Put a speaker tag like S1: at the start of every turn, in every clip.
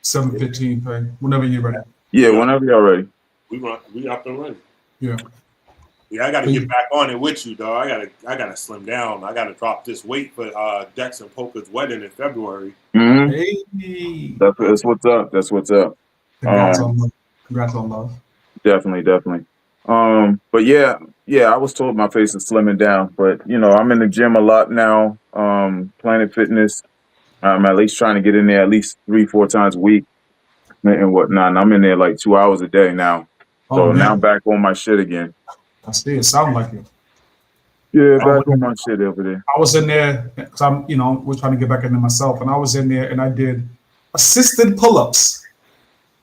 S1: 7:15 pay. Whenever you're ready.
S2: Yeah, whenever you're ready.
S3: We up and running.
S1: Yeah.
S3: Yeah, I got to get back on it with you, dog. I gotta slim down. I got to drop this weight for Dex and Poker's wedding in February.
S2: Mm-hmm.
S1: Hey.
S2: That's what's up. That's what's up.
S1: Congrats on love. Congrats on love.
S2: Definitely. But yeah, I was told my face is slimming down, but I'm in the gym a lot now. Planet Fitness. I'm at least trying to get in there at least 3-4 times a week and whatnot. And I'm in there like 2 hours a day now. So now I'm back on my shit again.
S1: I see it. Sound like it.
S2: Yeah, back on my shit over there.
S1: I was in there because we're trying to get back into myself, and I was in there and I did assisted pull-ups.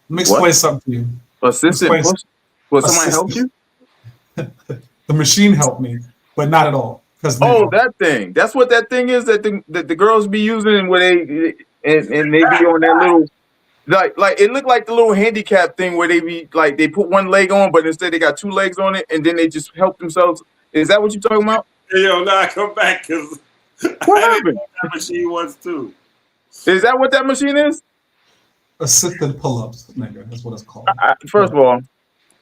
S1: Let me explain something to you.
S2: Assisted push? Will somebody help you?
S1: The machine helped me, but not at all.
S2: That thing. That's what that thing is that the girls be using where they and they be on that little like it looked like the little handicap thing where they be like they put one leg on, but instead they got 2 legs on it, and then they just help themselves. Is that what you're talking about?
S3: Yo, now I come back because
S2: what happened?
S3: That machine was too.
S2: Is that what that machine is?
S1: Assisted pull-ups, nigga. That's what it's called.
S2: First of all,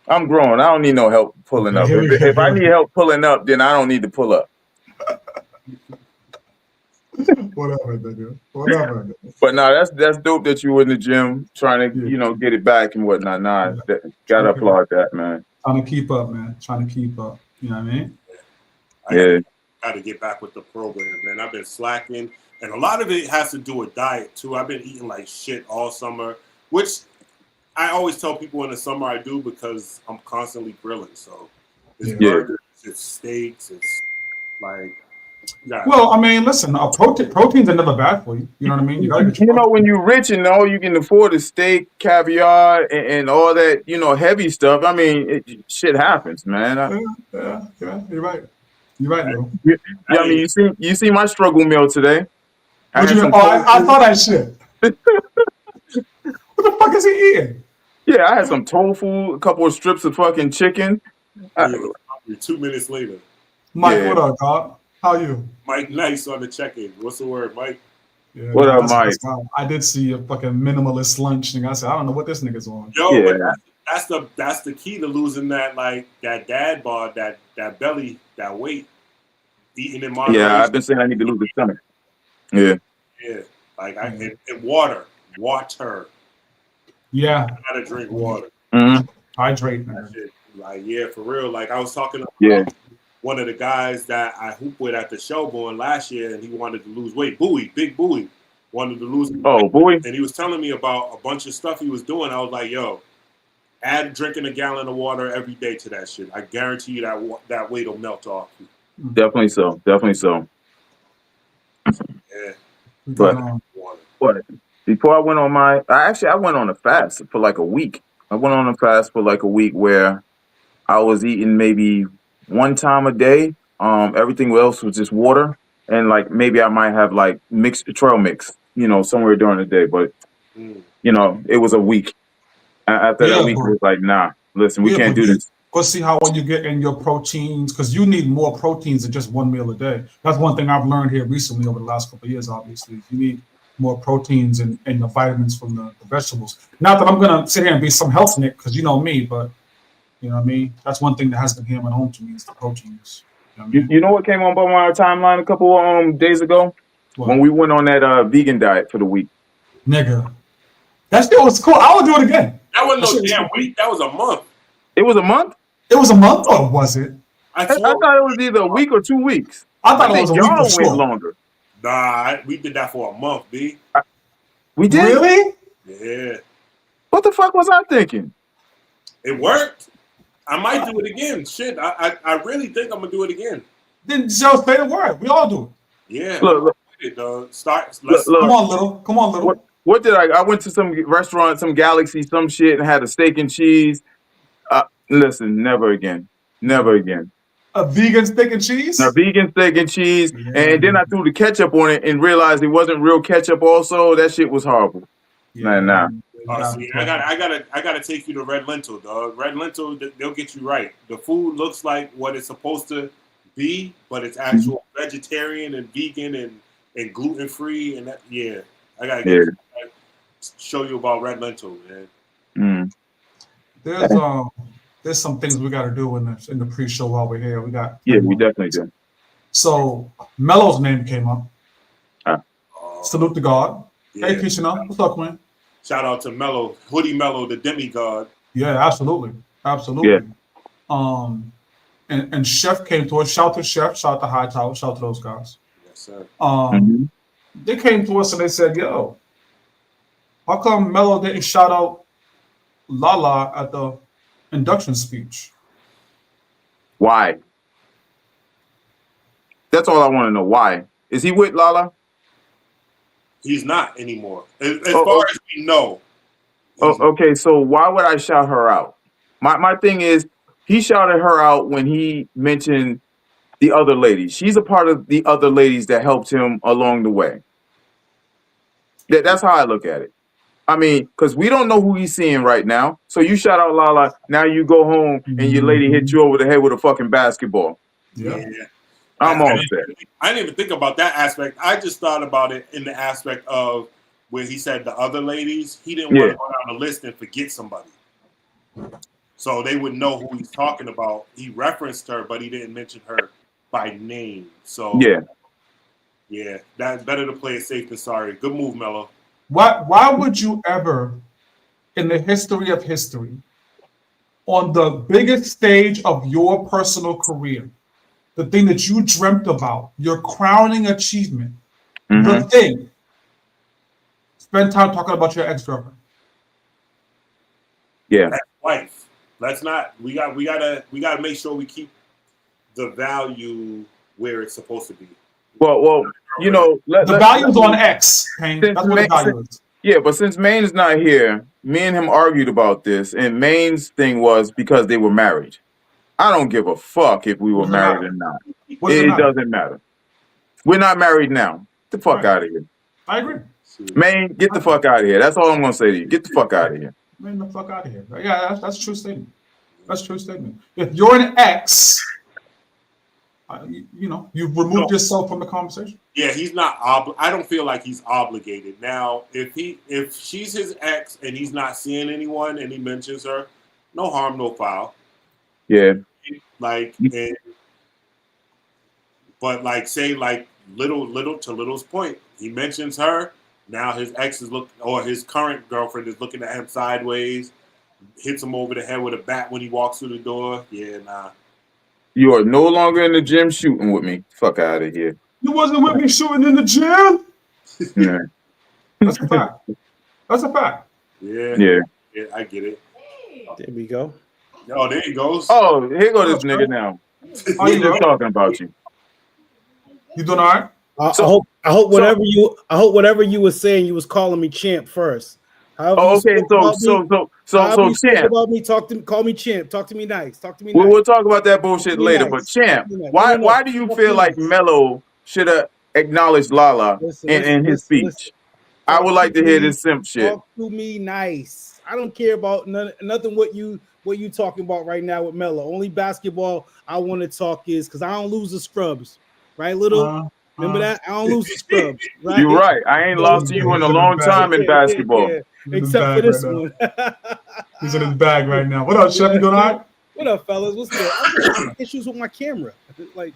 S2: I'm grown. I don't need no help pulling up. If I need help pulling up, then I don't need to pull up.
S1: Whatever, nigga. Whatever.
S2: But no, that's dope that you were in the gym trying to get it back and whatnot. Nah, gotta applaud that, man.
S1: Trying to keep up, man. Trying to keep up. You know what I mean?
S2: Yeah.
S3: Got to get back with the program, man. I've been slacking, and a lot of it has to do with diet too. I've been eating like shit all summer, which I always tell people in the summer I do because I'm constantly grilling. So it's burgers, it's steaks, it's like. Yeah.
S1: Well, I mean, listen, proteins are never bad for you. You know what I mean?
S2: When you're rich and all you can afford is steak, caviar, and all that, heavy stuff. I mean, shit happens, man.
S1: Yeah, you're right. You're right, bro.
S2: Yeah, I mean, you see my struggle meal today.
S1: I thought I should. What the fuck is he eating?
S2: Yeah, I had some tofu, a couple of strips of fucking chicken.
S3: 2 minutes later.
S1: Mike, what up, dog? How are you?
S3: Mike Nice on the check-in. What's the word, Mike?
S1: Yeah,
S2: what up, Mike?
S1: I did see a fucking minimalist lunch, and I said, I don't know what this nigga's on.
S3: Yo, but that's the key to losing that dad bod, that belly, that weight. Eating in moderation.
S2: Yeah, I've been saying I need to lose the stomach. Yeah.
S3: Yeah, like and water.
S1: Yeah.
S3: I gotta drink water.
S2: Mm-hmm.
S1: Hydrate, man.
S3: Like for real. Like I was talking to one of the guys that I hooped with at the Shelbourne last year, and he wanted to lose weight. Big Bowie, wanted to lose weight.
S2: Oh, Bowie.
S3: And he was telling me about a bunch of stuff he was doing. I was like, yo, add drinking a gallon of water every day to that shit. I guarantee you that weight will melt off.
S2: Definitely so.
S3: Yeah.
S2: But before I went on I went on a fast for like a week. I went on a fast for like a week where I was eating maybe 1 time a day. Everything else was just water, and like maybe I might have like trail mix, somewhere during the day. But it was a week. After that week, it was like, nah, listen, we can't do this.
S1: Go see how you get in your proteins, because you need more proteins than just 1 meal a day. That's one thing I've learned here recently over the last couple of years. Obviously, you need more proteins and the vitamins from the vegetables. Not that I'm gonna sit here and be some health nick, because you know me, but. You know what I mean? That's one thing that has been hammered home to me is the proteins.
S2: You know what came on by my timeline a couple days ago? What? When we went on that vegan diet for the week.
S1: Nigga. That shit was cool. I would do it again.
S3: That wasn't no damn week. That was a month.
S2: It was a month?
S1: It was a month, or was it?
S3: I
S2: thought it was either a week or 2 weeks.
S1: I thought it was a week or
S2: went longer.
S3: Nah, we did that for a month, B.
S2: We did?
S1: Really?
S3: Yeah.
S2: What the fuck was I thinking?
S3: It worked. I might do it again. Shit, I really think I'm gonna do it again.
S1: Then just say the word. We all do it.
S3: Yeah.
S2: Look.
S1: Come on, little.
S2: What did I went to some restaurant, some Galaxy, some shit, and had a steak and cheese. Listen, never again.
S1: A vegan steak and cheese?
S2: A vegan steak and cheese. Yeah. And then I threw the ketchup on it and realized it wasn't real ketchup also. That shit was horrible.
S1: Yeah.
S2: Nah.
S3: See, I gotta take you to Red Lentil, dog. Red Lentil, they'll get you right. The food looks like what it's supposed to be, but it's actual vegetarian and vegan and gluten free and that. Yeah, I gotta get you right. show you about red lentil, man.
S1: There's some things we got to do in the pre-show while we're here. We got
S2: Yeah, we definitely do.
S1: So Melo's name came up. Salute to God.
S3: Yeah.
S1: Hey, Kishina, what's up, man?
S3: Shout out to Melo, Hoodie Melo, the demigod.
S1: Yeah, absolutely.
S2: Yeah.
S1: And Chef came to us. Shout to Chef, shout to Hightower, shout to those guys.
S3: Yes, sir.
S1: They came to us and they said, yo, how come Melo didn't shout out Lala at the induction speech?
S2: Why? That's all I want to know. Why? Is he with Lala?
S3: He's not anymore. As far as we know.
S2: Okay, so why would I shout her out? My thing is, he shouted her out when he mentioned the other lady. She's a part of the other ladies that helped him along the way. That's how I look at it. I mean, because we don't know who he's seeing right now. So you shout out Lala, now you go home and your lady hit you over the head with a fucking basketball.
S1: Yeah.
S2: I'm all set.
S3: I didn't even think about that aspect. I just thought about it in the aspect of where he said the other ladies. He didn't want to go down the list and forget somebody. So they would know who he's talking about. He referenced her, but he didn't mention her by name. So yeah, that's better to play it safe than sorry. Good move, Melo.
S1: Why would you ever, in the history of history, on the biggest stage of your personal career, the thing that you dreamt about, your crowning achievement, the thing, spend time talking about your ex-girlfriend?
S2: Yeah.
S3: That's life. Let's not. We gotta make sure we keep the value where it's supposed to be.
S2: Well, you know,
S1: the value's on X, Payne. That's what the value is.
S2: Yeah, but since Maine's not here, me and him argued about this, and Maine's thing was because they were married. I don't give a fuck if we were married or not. It doesn't matter. We're not married now. Get the fuck out of here.
S1: I agree.
S2: Maine, get the fuck out of here. That's all I'm gonna say to you. Get the fuck out of here.
S1: Man, the fuck out of here. Yeah, that's a true statement. That's a true statement. If you're an ex, you've removed yourself from the conversation.
S3: Yeah, he's not. I don't feel like he's obligated. Now, if she's his ex and he's not seeing anyone and he mentions her, no harm, no foul.
S2: Yeah.
S3: But say little to Little's point, he mentions her. Now his ex or his current girlfriend is looking at him sideways, hits him over the head with a bat when he walks through the door. Yeah, nah.
S2: You are no longer in the gym shooting with me. Fuck out of here.
S1: You wasn't with me shooting in the gym?
S2: Yeah.
S1: That's a fact. That's a fact.
S3: Yeah, I get it.
S4: There we go.
S3: Oh, there he goes.
S2: Oh, here go this nigga now. He's just talking about you.
S1: You doing all right?
S4: I hope whatever you were saying, you was calling me champ first.
S2: Okay, so champ.
S4: About me, call me champ. Talk to me nice. Talk to me.
S2: We'll talk about that bullshit later. But champ, why do you feel like Melo should have acknowledged Lala in his speech? I would like to hear this simp shit.
S4: Talk to me nice. I don't care about nothing what you talking about right now with Melo. Only basketball I want to talk is because I don't lose the scrubs, right, Little? Remember that? I don't lose the scrubs. Right?
S2: You're right. I ain't lost to you in a long time in basketball.
S4: Yeah. Except for this one.
S1: He's in his bag right now. What up, Chef? You doing all right?
S4: What up, fellas? What's good? I'm having issues with my camera.
S3: I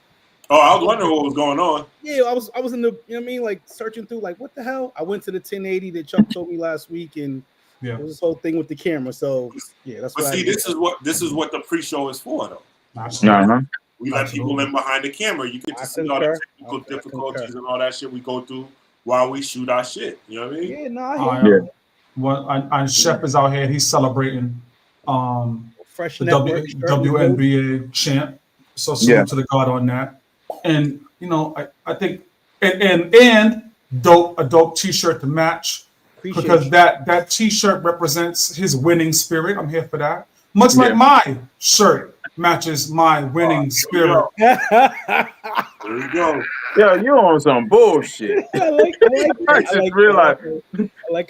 S3: was wondering what was going on.
S4: Yeah, I was in the, you know what I mean, like searching through, like, what the hell? I went to the 1080 that Chuck told me last week, and there was this whole thing with the camera. So yeah, that's.
S3: But see, this is what the pre-show is for, though.
S2: Uh-huh.
S3: We let people in behind the camera. You get to see all the technical difficulties and all that shit we go through while we shoot our shit. You know what I mean?
S4: Yeah, no, I hear you.
S1: And Chef is out here. He's celebrating
S4: Fresh
S1: the WNBA champ. So salute to the God on that. And I think and a dope T-shirt to match. Because that T-shirt represents his winning spirit. I'm here for that. Much like my shirt matches my winning spirit.
S3: There you go.
S2: Yo, you on some bullshit.
S4: I like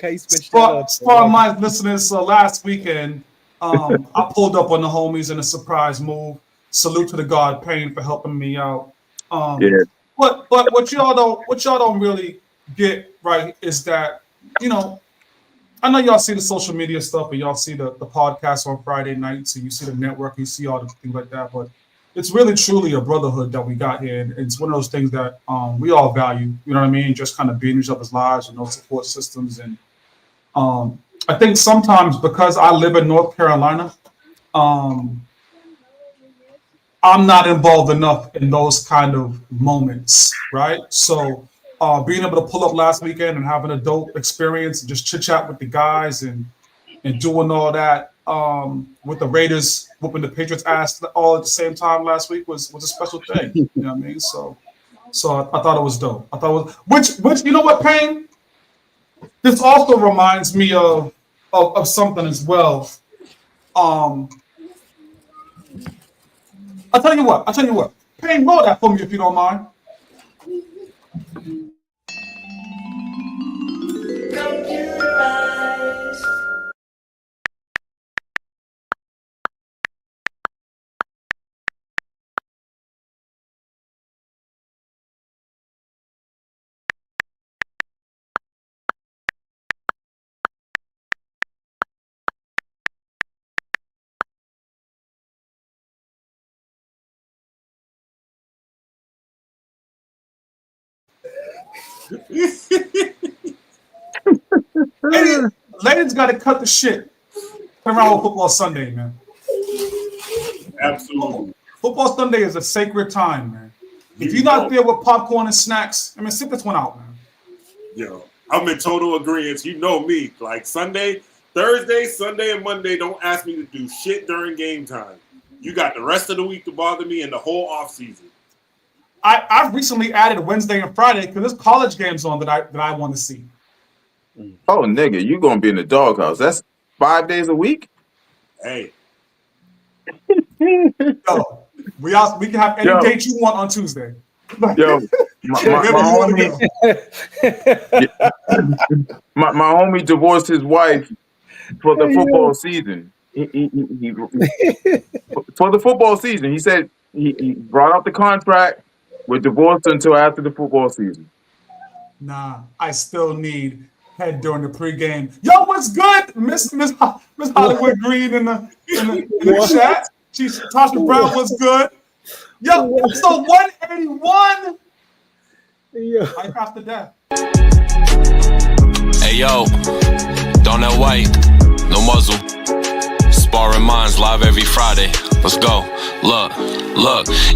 S4: how you switched that up.
S1: For my listeners, so last weekend, I pulled up on the homies in a surprise move. Salute to the God Payne for helping me out. But what y'all don't really get right is that I know y'all see the social media stuff and y'all see the podcast on Friday nights and you see the network, you see all the things like that, but it's really truly a brotherhood that we got here. And it's one of those things that we all value, you know what I mean? Just kind of being in each other's lives and those support systems. And I think sometimes because I live in North Carolina, I'm not involved enough in those kind of moments, right? So being able to pull up last weekend and have an adult experience and just chit chat with the guys and doing all that with the Raiders whooping the Patriots ass all at the same time last week was a special thing. You know what I mean? So I thought it was dope. I thought it was which you know what, Payne? This also reminds me of something as well. I'll tell you what. Payne, roll that for me if you don't mind.
S5: Computerized.
S1: Ladies got to cut the shit around with Football Sunday, man.
S3: Absolutely.
S1: Football Sunday is a sacred time, man. If you're not there with popcorn and snacks, I mean, sit this one out, man.
S3: Yo, I'm in total agreement. You know me. Like Thursday, Sunday, and Monday, don't ask me to do shit during game time. You got the rest of the week to bother me and the whole off season.
S1: I've recently added Wednesday and Friday because there's college games on that I want to see.
S2: Oh, nigga, you gonna be in the doghouse? That's 5 days a week.
S3: Hey,
S1: Yo, we can have any date you want on Tuesday.
S2: Yo, my homie divorced his wife for the football season. For the football season, he said he brought out the contract. We're divorced until after the football season.
S1: Nah, I still need head during the pregame. Yo, what's good, Miss Hollywood Green in the chat? Tasha Brown was good. Yo, episode 181.
S4: Yeah.
S1: Life after death.
S6: Hey yo, Donut White, no muzzle. Sparring Minds live every Friday. Let's go. Look,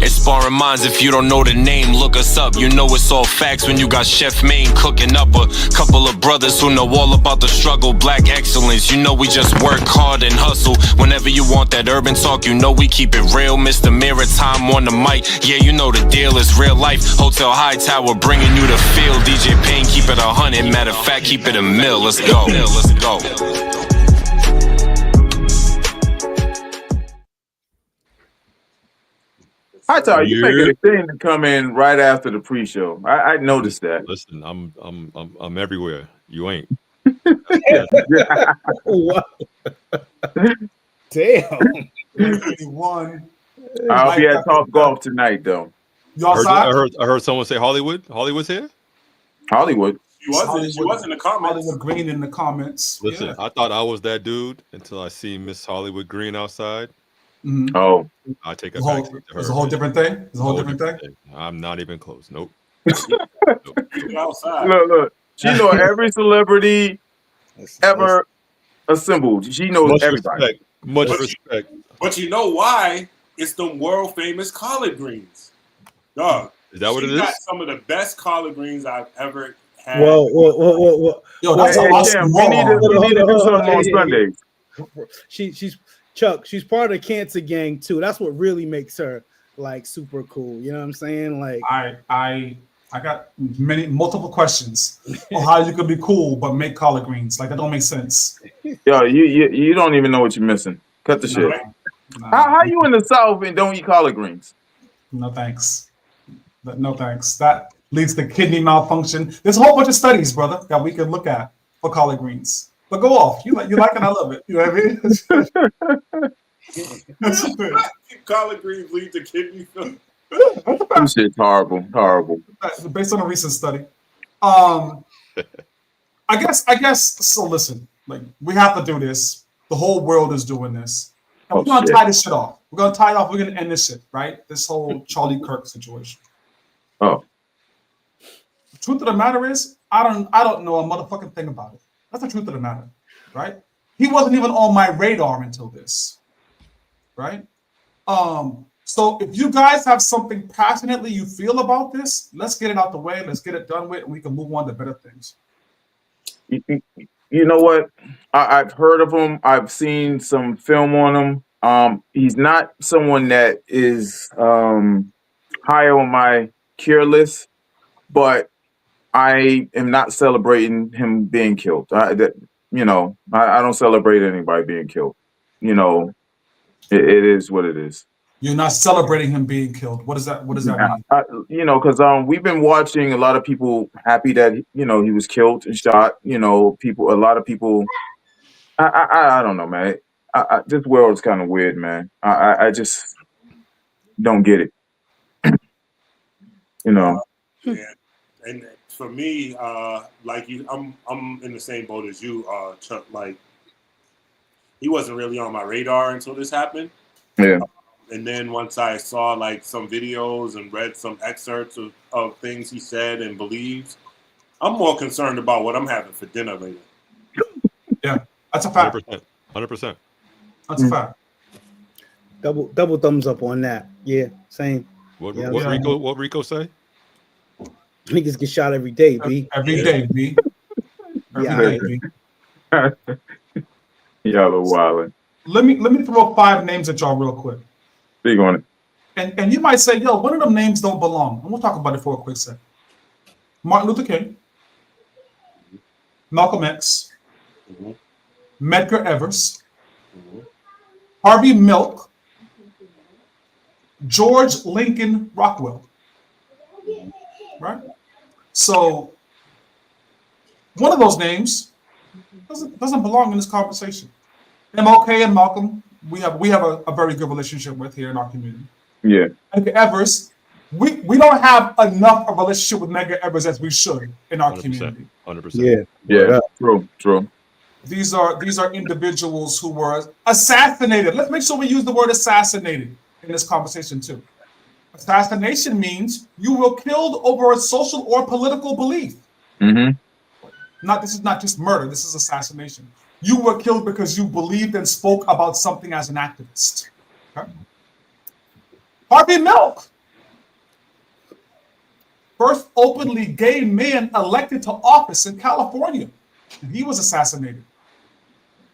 S6: it's Sparring Minds. If you don't know the name, look us up. You know it's all facts when you got Chef Maine cooking up a couple of brothers who know all about the struggle. Black excellence, you know we just work hard and hustle. Whenever you want that urban talk, you know we keep it real. Mr. Maritime on the mic. Yeah, you know the deal is real life. Hotel High Tower bringing you the feel. DJ Payne, keep it 100. Matter of fact, keep it a mill. Let's go.
S2: Hi, Ty. You make it a thing to come in right after the pre-show. I noticed that.
S7: Listen, I'm everywhere. You ain't.
S4: Wow. Damn.
S1: 181.
S2: I'll be at Top Golf tonight, though.
S1: You outside?
S7: I heard someone say Hollywood. Hollywood's here.
S2: Hollywood.
S3: she was in the comments.
S1: Hollywood Green in the comments.
S7: Listen,
S1: Yeah.
S7: I thought I was that dude until I see Miss Hollywood Green outside.
S1: Mm-hmm.
S2: Oh,
S7: I take it
S1: It's
S7: back to her.
S1: a whole different thing. It's a whole different thing.
S7: I'm not even close. Nope.
S3: Outside.
S2: look. She knows every celebrity ever assembled. She knows everybody.
S7: Much respect.
S3: But you know why? It's the world famous collard greens. Dog.
S7: Is that what it
S3: got
S7: is?
S3: some of the best collard greens I've ever had.
S4: Whoa.
S1: Yo, that's
S2: Hey,
S1: a
S2: Cam, we need to do something on Sundays.
S4: She's Chuck. She's part of the Cancer Gang too. That's what really makes her like super cool. You know what I'm saying? Like
S1: I got multiple questions on how you could be cool but make collard greens. Like that don't make sense.
S2: Yo, you don't even know what you're missing. Cut the shit.
S1: No,
S2: How you in the South and don't eat collard greens?
S1: no thanks. No thanks. That leads to kidney malfunction. There's a whole bunch of studies, brother, that we can look at for collard greens. But go off. You like it, I love it. You know what I mean?
S3: Collard greens lead to kidney failure.
S2: This shit's horrible.
S1: Based on a recent study. I guess so listen. Like, we have to do this. The whole world is doing this. And we're gonna
S2: shit.
S1: tie this shit off. We're gonna tie it off. We're gonna end this shit, right? This whole Charlie Kirk situation.
S2: Oh,
S1: The truth of the matter is, I don't know a motherfucking thing about it. That's the truth of the matter, right? He wasn't even on my radar until this, right? So if you guys have something passionately you feel about this, let's get it out the way. Let's get it done with, and we can move on to better things.
S2: you know what? I've heard of him. I've seen some film on him. He's not someone that is high on my cure list, but I am not celebrating him being killed. I don't celebrate anybody being killed. You know, it is what it is.
S1: You're not celebrating him being killed. What does that mean?
S2: Because we've been watching a lot of people happy that he was killed and shot. A lot of people. I don't know, man. This world is kind of weird, man. I just don't get it.
S3: Yeah, and for me, like you, I'm in the same boat as you, Chuck. Like, he wasn't really on my radar until this happened.
S2: Yeah.
S3: And then once I saw like some videos and read some excerpts of things he said and believes, I'm more concerned about what I'm having for dinner later.
S1: Yeah, that's a fact.
S7: 100%.
S1: That's a fact.
S4: Double thumbs up on that. Yeah, same.
S7: What Rico say?
S4: Niggas get shot every day, B.
S1: Every day, B. Every day, B.
S2: Y'all are wildin'.
S1: Let me throw 5 names at y'all real quick.
S2: Big on it.
S1: And you might say, yo, one of them names don't belong. And we'll talk about it for a quick second. Martin Luther King, Malcolm X, Medgar Evers, Harvey Milk, George Lincoln Rockwell. Right? So one of those names doesn't belong in this conversation. MLK and Malcolm, we have a very good relationship with here in our community.
S2: Yeah.
S1: Medgar Evers, we don't have enough of a relationship with Medgar Evers as we should in our
S7: 100%.
S1: community.
S7: 100%.
S2: Yeah. True.
S1: These are individuals who were assassinated. Let's make sure we use the word assassinated in this conversation too. Assassination means you were killed over a social or political belief. This is not just murder. This is assassination. You were killed because you believed and spoke about something as an activist. Okay? Harvey Milk, first openly gay man elected to office in California. And he was assassinated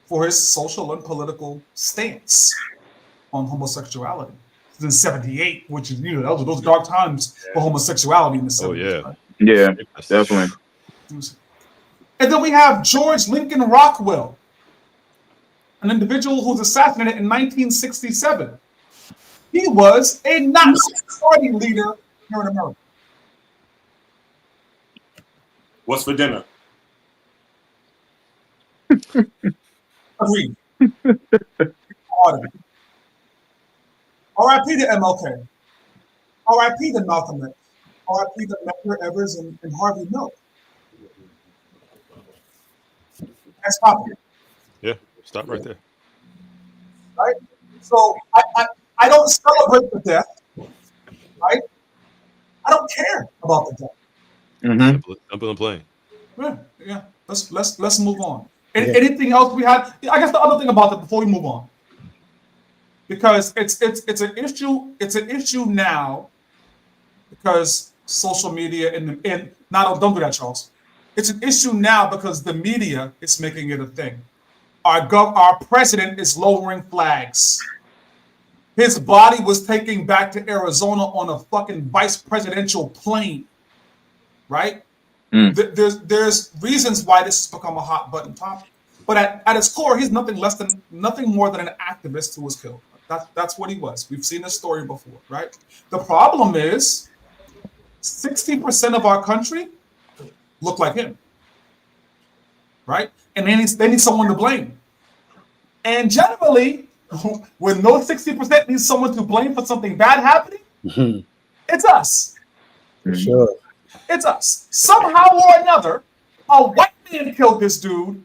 S1: for his social and political stance on homosexuality. In '78, which is those dark times for homosexuality in the '70s.
S7: Oh yeah,
S1: right?
S2: Yeah, definitely.
S1: And then we have George Lincoln Rockwell, an individual who was assassinated in 1967. He was a Nazi party leader here in America.
S3: What's for dinner?
S1: Agreed. R.I.P. to MLK. R.I.P. to Malcolm X. R.I.P. to Medgar Evers and Harvey Milk. That's popular.
S7: yeah. Stop right there.
S1: Right? So I don't celebrate the death. Right? I don't care about the death.
S7: Simple and plain.
S1: Yeah. Let's move on. Anything else we had? I guess the other thing about that before we move on, because it's an issue now, because social media and not don't do that, Charles. It's an issue now because the media is making it a thing. Our president is lowering flags. His body was taken back to Arizona on a fucking vice presidential plane, right? There's reasons why this has become a hot button topic, but at its core, he's nothing more than an activist who was killed. That's what he was. We've seen this story before, right? The problem is 60% of our country look like him, right? And they need someone to blame. And generally, when those 60% need someone to blame for something bad happening, it's us.
S4: For sure.
S1: It's us. Somehow or another, a white man killed this dude,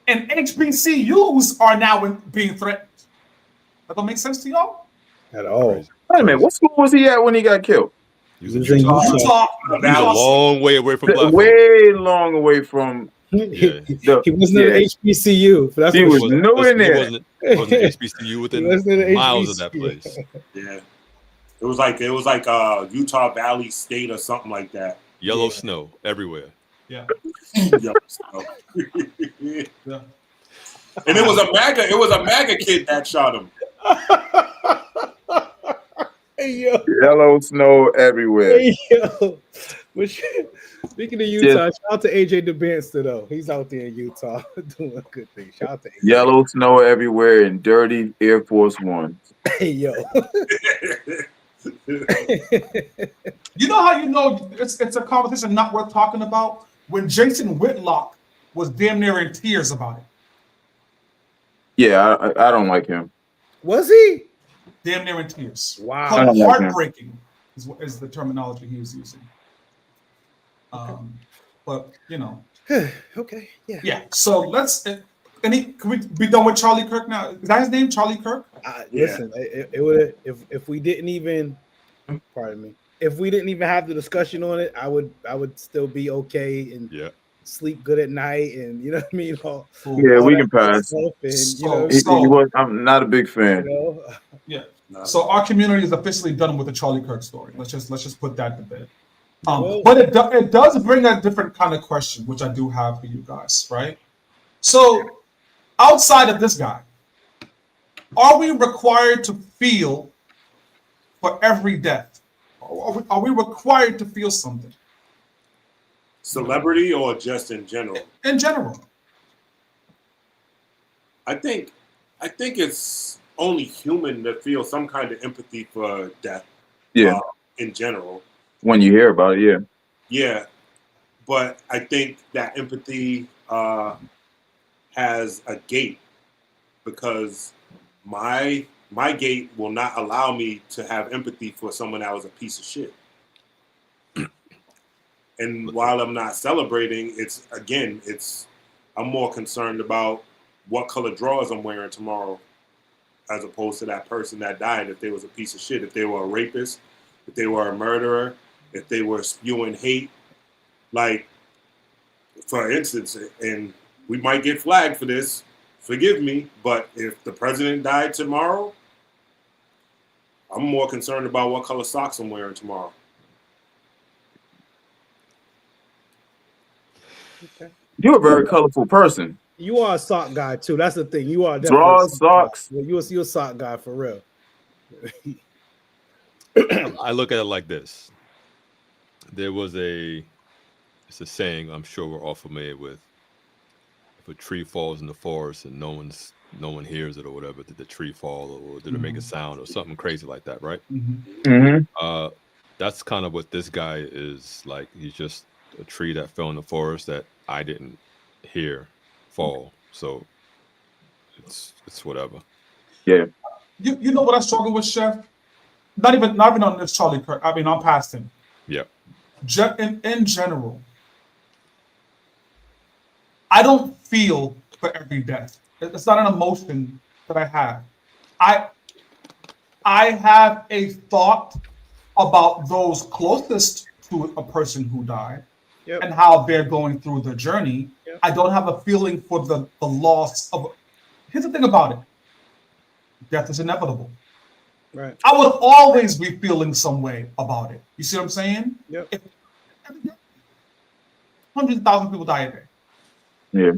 S1: and HBCUs are now being threatened. That don't make sense to y'all?
S4: At all.
S7: Crazy.
S2: Wait a minute, what school was he at when he got killed?
S7: He was
S4: He
S7: in
S4: was in
S7: Utah.
S1: Utah.
S7: He was a long way away from black folks.
S2: Way long away from.
S7: Yeah.
S2: The,
S4: He wasn't at HBCU. That's
S2: he
S4: for
S2: was
S4: sure.
S2: nowhere near.
S7: Wasn't HBCU within
S4: wasn't an
S7: miles of that
S4: HBCU.
S7: place.
S3: Yeah. It was like Utah Valley State or something like that.
S7: Yellow snow everywhere.
S1: Yeah.
S3: Yeah. And it was a MAGA kid that shot him.
S4: Hey yo,
S2: Yellow snow everywhere.
S4: hey yo. Speaking of Utah, shout out to AJ DeBanster though. He's out there in Utah doing a good thing. Shout out to AJ.
S2: Yellow snow everywhere and dirty Air Force One.
S4: Hey yo.
S1: You know how you know it's a conversation not worth talking about? When Jason Whitlock was damn near in tears about it.
S2: Yeah, I don't like him.
S4: Was he?
S1: Damn near in tears.
S4: Wow.
S2: I don't like him.
S1: Heartbreaking is the terminology he was using. But you know.
S4: Okay. Yeah.
S1: Yeah. So let's. Can we be done with Charlie Kirk now? Is that his name, Charlie Kirk?
S4: Listen, it would if we didn't even, pardon me, if we didn't even have the discussion on it, I would still be okay and sleep good at night, and you know what I mean.
S2: We can pass.
S1: And,
S2: I'm not a big fan.
S1: Yeah. So our community is officially done with the Charlie Kirk story. Let's just put that to bed. But it does bring a different kind of question, which I do have for you guys, right? So outside of this guy, are we required to feel for every death? Are we required to feel something?
S3: Celebrity or just in general?
S1: In general.
S3: I think it's only human to feel some kind of empathy for death.
S2: Yeah.
S3: In general.
S2: When you hear about it, yeah.
S3: Yeah. But I think that empathy has a gate, because my gate will not allow me to have empathy for someone that was a piece of shit. And while I'm not celebrating, I'm more concerned about what color drawers I'm wearing tomorrow, as opposed to that person that died. If they was a piece of shit, if they were a rapist, if they were a murderer, if they were spewing hate, like, for instance, and we might get flagged for this, forgive me, but if the president died tomorrow, I'm more concerned about what color socks I'm wearing tomorrow.
S4: Okay.
S2: You're a very colorful person.
S4: You are a sock guy too. That's the thing. You are definitely
S2: Drawers, socks.
S4: You're a sock guy for real.
S7: I look at it like this. It's a saying I'm sure we're all familiar with. If a tree falls in the forest and no one hears it or whatever, did the tree fall or did it make a sound or something crazy like that, right? That's kind of what this guy is like. He's just a tree that fell in the forest that I didn't hear fall. So it's whatever.
S2: Yeah.
S1: You know what I struggle with, Chef? Not even on this Charlie Kirk. I mean, I'm past him.
S7: Yeah.
S1: In general, I don't feel for every death. It's not an emotion that I have. I have a thought about those closest to a person who died and how they're going through their journey. I don't have a feeling for the loss of. Here's the thing about it. Death is inevitable.
S4: Right.
S1: I would always be feeling some way about it. You see what I'm saying?
S4: Yep.
S1: Hundreds of thousands of people die a day.
S2: Yeah.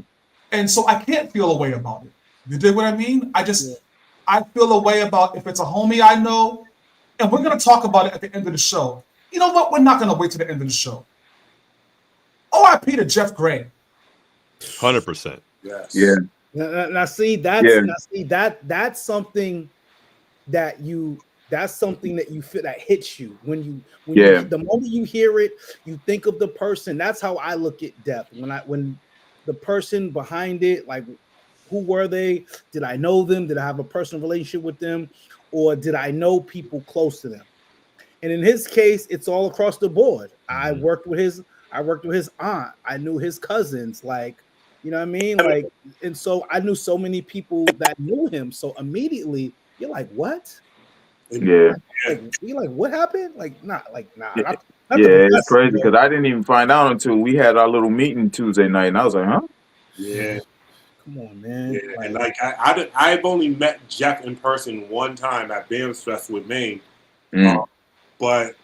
S1: And so I can't feel a way about it. You dig what I mean? I feel a way about if it's a homie I know, and we're going to talk about it at the end of the show. You know what? We're not going to wait to the end of the show. R.I.P. to Jeff Gray.
S7: 100%.
S3: Yes.
S2: Yeah.
S4: Now see that's something that you feel that hits you when you the moment you hear it, you think of the person. That's how I look at death. When the person behind it, like, who were they? Did I know them? Did I have a personal relationship with them? Or did I know people close to them? And in his case, it's all across the board. I worked with his aunt. I knew his cousins. Like, You know what I mean? Like, and so I knew so many people that knew him. So immediately you're like, what?
S2: Yeah.
S4: Like, you like, what happened? Like, nah,
S2: Yeah,
S4: not
S2: yeah,
S4: the
S2: it's
S4: professor,
S2: crazy
S4: but
S2: because I didn't even find out until we had our little meeting Tuesday night, and I was like, huh?
S3: Yeah.
S4: come on, man.
S3: Yeah, and like I've only met Jeff in person one time at Bam's Fest with Maine, but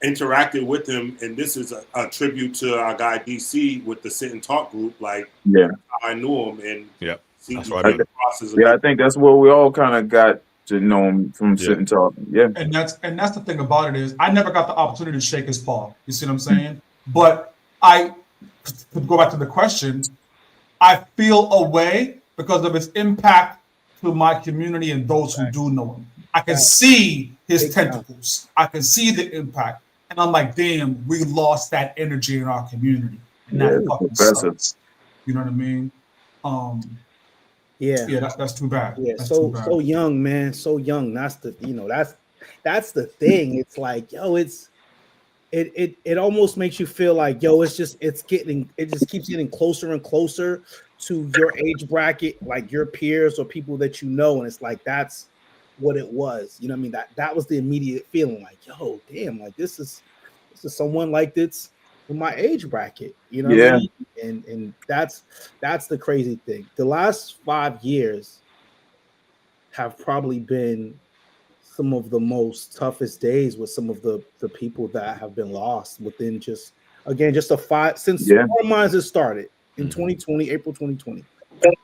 S3: interacted with him, and this is a tribute to our guy DC with the Sit and Talk group. Like,
S2: Yeah,
S3: I knew him, and
S7: Yeah, that's
S3: he
S7: what I
S3: came
S7: mean.
S3: across as a
S2: yeah, I
S3: good.
S2: think that's where we all kind of got to know him from
S7: Yeah.
S2: sitting talking. Yeah,
S1: And that's the thing about it is I never got the opportunity to shake his paw. You see what I'm saying? But I to go back to the question, I feel a way because of its impact to my community and those who do know him. I can see his
S4: Big time.
S1: tentacles. I can see the impact. And I'm like, damn, we lost that energy in our community. And
S2: yeah,
S1: that
S2: the
S1: fucking
S2: professor.
S1: sucks. You know what I mean?
S4: yeah.
S1: Yeah, that's too bad.
S4: Yeah,
S1: That's too
S4: so
S1: bad.
S4: young, man, so young. That's the that's the thing. It's like, yo, it almost makes you feel like, yo, it just keeps getting closer and closer to your age bracket, like your peers or people that you know, and it's like that's what it was. You know what I mean? That was the immediate feeling, like, yo, damn, like this is someone like this in my age bracket. You know what I
S2: Yeah,
S4: mean? And that's the crazy thing. The last 5 years have probably been some of the most toughest days with some of the people that have been lost within just a five since
S2: yeah,
S4: Our Minds has started in 2020, April 2020.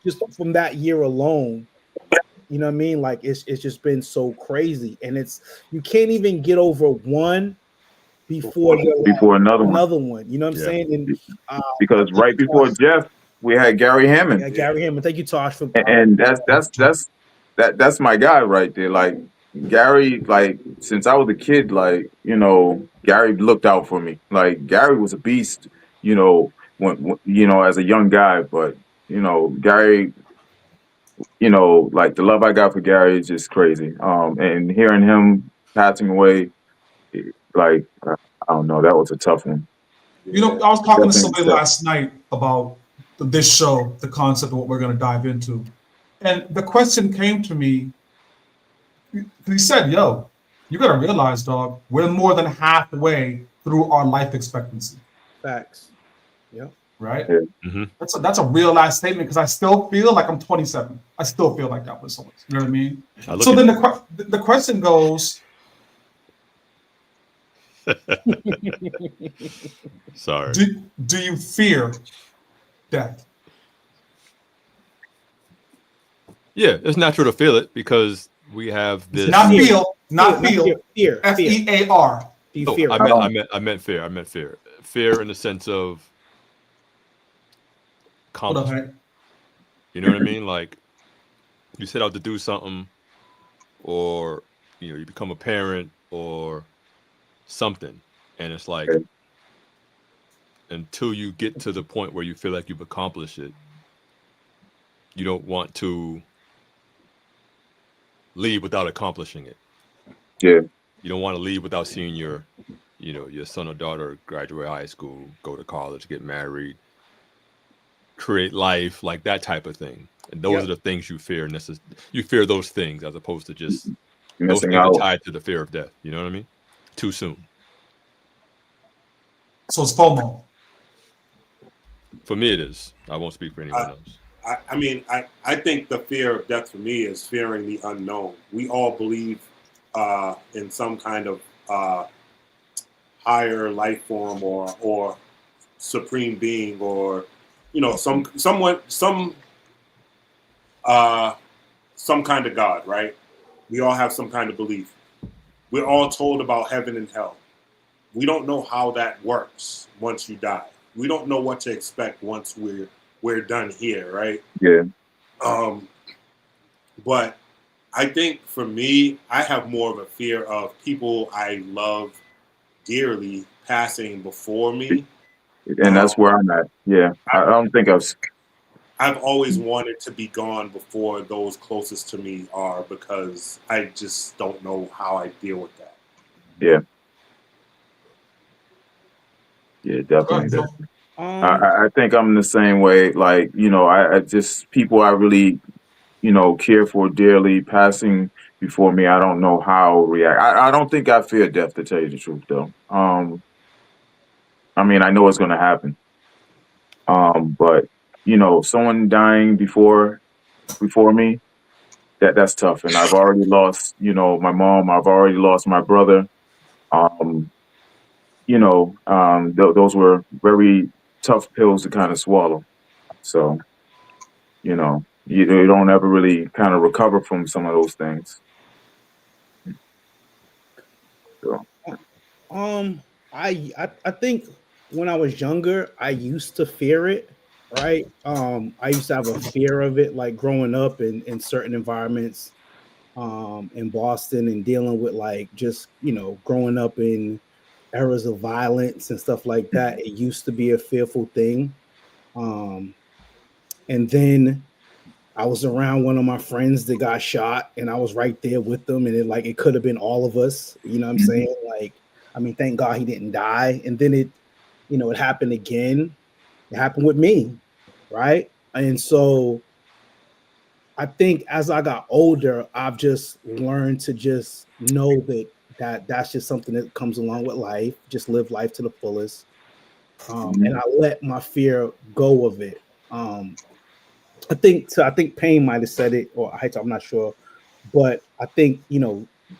S4: Just from that year alone, you know what I mean? Like it's just been so crazy, and it's you can't even get over one before you're like
S2: before another one.
S4: another one. You know what I'm
S7: Yeah.
S4: saying? And
S2: Because
S4: thank
S2: right
S4: you,
S2: before
S4: Tosh.
S2: Jeff, we had Gary Hammond.
S4: Yeah, Gary Hammond. Thank you, Tosh, for
S2: And that's my guy right there. Like Gary, like since I was a kid, like Gary looked out for me. Like Gary was a beast, when as a young guy. But Gary, like the love I got for Gary is just crazy. And hearing him passing away, like I don't know, that was a tough one.
S1: You know, I was talking to
S2: Definitely
S1: somebody
S2: tough.
S1: last night about this show, the concept of what we're going to dive into. And the question came to me, he said, yo, you got to realize, dog, we're more than halfway through our life expectancy,
S4: facts. Yeah.
S1: right?
S2: Yeah.
S7: Mm-hmm.
S1: That's a real ass statement because I still feel like I'm 27. I still feel like that with someone. You know what I mean? So then the question goes,
S7: Sorry.
S1: do you fear death?
S7: Yeah, it's natural to feel it because we have this.
S1: Not feel.
S4: Fear.
S1: FEAR.
S4: Do you
S7: Oh,
S4: fear?
S7: I meant fear. I meant fear. Fear in the sense of
S1: What up,
S7: accomplishment.
S1: Hank?
S7: You know what I mean? Like you set out to do something, or you become a parent or something, and it's like until you get to the point where you feel like you've accomplished it, you don't want to leave without accomplishing it.
S2: Yeah.
S7: You don't want to leave without seeing your son or daughter graduate high school, go to college, get married, create life, like that type of thing. And those are the things you fear. And you fear those things as opposed to just those
S2: Missing
S7: things are
S2: out.
S7: tied to the fear of death. You know what I mean? Too soon.
S1: So it's FOMO.
S7: For me, it is. I won't speak for anyone else.
S3: I mean, I think the fear of death for me is fearing the unknown. We all believe in some kind of higher life form or supreme being or some kind of God, right? We all have some kind of belief. We're all told about heaven and hell. We don't know how that works once you die. We don't know what to expect once we're done here, right?
S2: Yeah.
S3: But I think for me, I have more of a fear of people I love dearly passing before me.
S2: And that's where I'm at. Yeah. I don't think
S3: I've always wanted to be gone before those closest to me are because I just don't know how I deal with that.
S2: Yeah. Yeah, definitely. I think I'm the same way. Like, I just people I really, care for dearly passing before me. I don't know how react. I don't think I fear death, to tell you the truth, though. I mean, I know it's going to happen. But someone dying before me, that's tough. And I've already lost, my mom. I've already lost my brother. Um, those were very tough pills to kind of swallow. So, you don't ever really kind of recover from some of those things. So,
S4: Um, I think when I was younger, I used to fear it, right? I used to have a fear of it, like growing up in certain environments, in Boston and dealing with like just growing up in eras of violence and stuff like that. It used to be a fearful thing. Um, and then I was around one of my friends that got shot, and I was right there with them, and it could have been all of us. You know what I'm
S2: mhm.
S4: saying? Like, I mean, thank God he didn't die. And then it happened again. It happened with me, right? And so I think as I got older, I've just learned to just know that's just something that comes along with life. Just live life to the fullest, and I let my fear go of it. I think Payne might have said it, or I'm not sure, but I think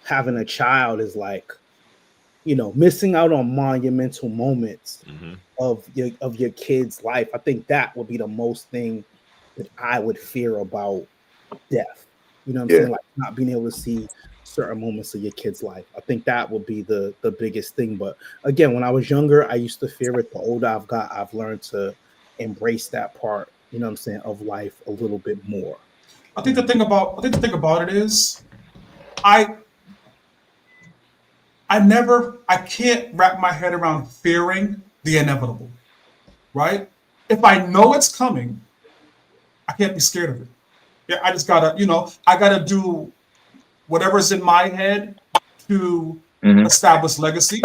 S4: having a child is like missing out on monumental moments
S7: Hmm.
S4: of your kid's life. I think that would be the most thing that I would fear about death. You know what I'm
S2: Yeah.
S4: saying? Like not being able to see certain moments of your kid's life. I think that would be the biggest thing. But again, when I was younger, I used to fear it. The older I've got, I've learned to embrace that part, you know what I'm saying, of life a little bit more.
S1: I think the thing about it is, I I can't wrap my head around fearing the inevitable, right? If I know it's coming, I can't be scared of it. Yeah, I just gotta, I gotta do whatever's in my head to
S2: Hmm.
S1: establish legacy,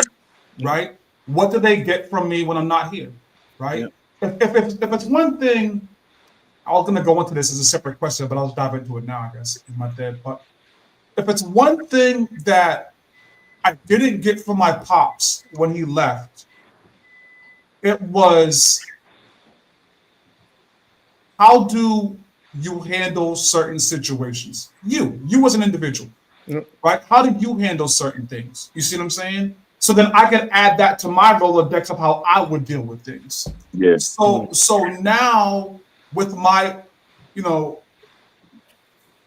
S4: Yeah.
S1: right? What do they get from me when I'm not here,
S4: Yeah.
S1: right? If it's one thing, I was gonna go into this as a separate question, but I'll dive into it now, I guess, in my head. But if it's one thing that I didn't get from my pops when he left, it was how do you handle certain situations? You as an individual,
S4: Yeah.
S1: right? How do you handle certain things? You see what I'm saying? So then I can add that to my Rolodex of how I would deal with things.
S2: Yeah.
S1: So now with my, you know,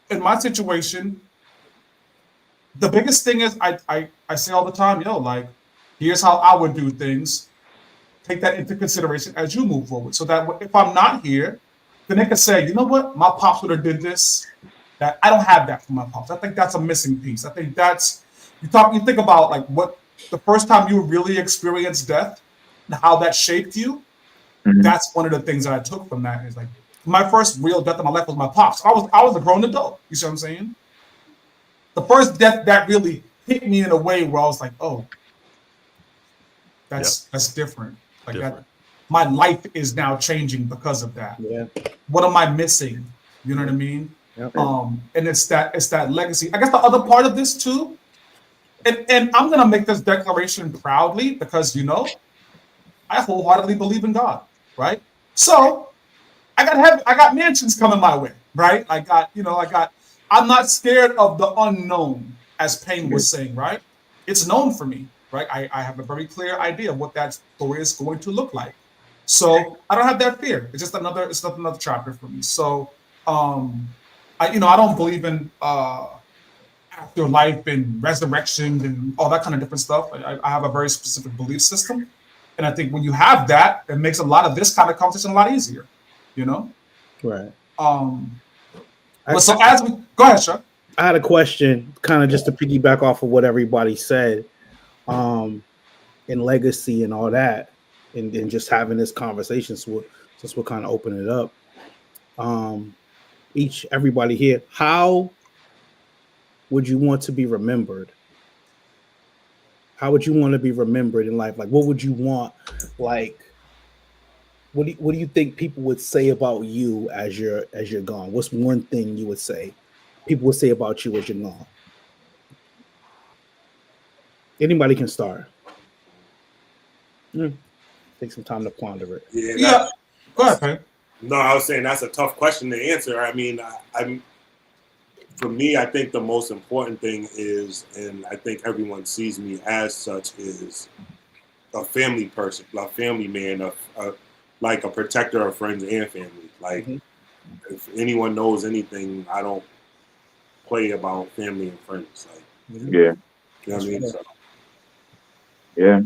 S1: in my situation, the biggest thing is I say all the time, like here's how I would do things. Take that into consideration as you move forward. So that if I'm not here, then they can say, you know what, my pops would have did this. That I don't have that from my pops. I think that's a missing piece. I think that's you think about like what the first time you really experienced death and how that shaped you.
S2: Hmm.
S1: That's one of the things that I took from that is like my first real death in my life was my pops. I was a grown adult. You see what I'm saying? The first death that really hit me in a way where I was like, oh,
S7: Yep.
S1: that's different. Like that,
S7: Different.
S1: my life is now changing because of that.
S4: Yeah.
S1: What am I missing? You know what I mean?
S4: Yeah.
S1: And it's that legacy. I guess the other part of this too, and I'm gonna make this declaration proudly because I wholeheartedly believe in God, right? So I got mansions coming my way, right? I'm not scared of the unknown, as Payne
S2: Yeah.
S1: was saying, right? It's known for me, right? I have a very clear idea of what that story is going to look like. So I don't have that fear. It's just another chapter for me. So I don't believe in afterlife and resurrection and all that kind of different stuff. I have a very specific belief system. And I think when you have that, it makes a lot of this kind of conversation a lot easier, you know?
S4: Right.
S1: Um,
S4: I,
S1: but
S4: I,
S1: so as we go ahead, Chuck.
S4: I had a question, kind of just to piggyback off of what everybody said, um, in legacy and all that, and just having this conversation. So since we're kind of opening it up, um, everybody here, how would you want to be remembered? How would you want to be remembered in life? Like, what would you want? Like, What do you think people would say about you as you're gone? What's one thing you would say people would say about you as you're gone? Anybody can start. Take some time to ponder it.
S1: Yeah. Go ahead, Payne.
S3: No, I was saying that's a tough question to answer. I mean, I'm for me, I think the most important thing is, and I think everyone sees me as such, is a family person, a family man, like a protector of friends and family. Like, if anyone knows anything, I don't play about family and friends. Like,
S2: Yeah.
S3: you know what I mean? So,
S2: Yeah.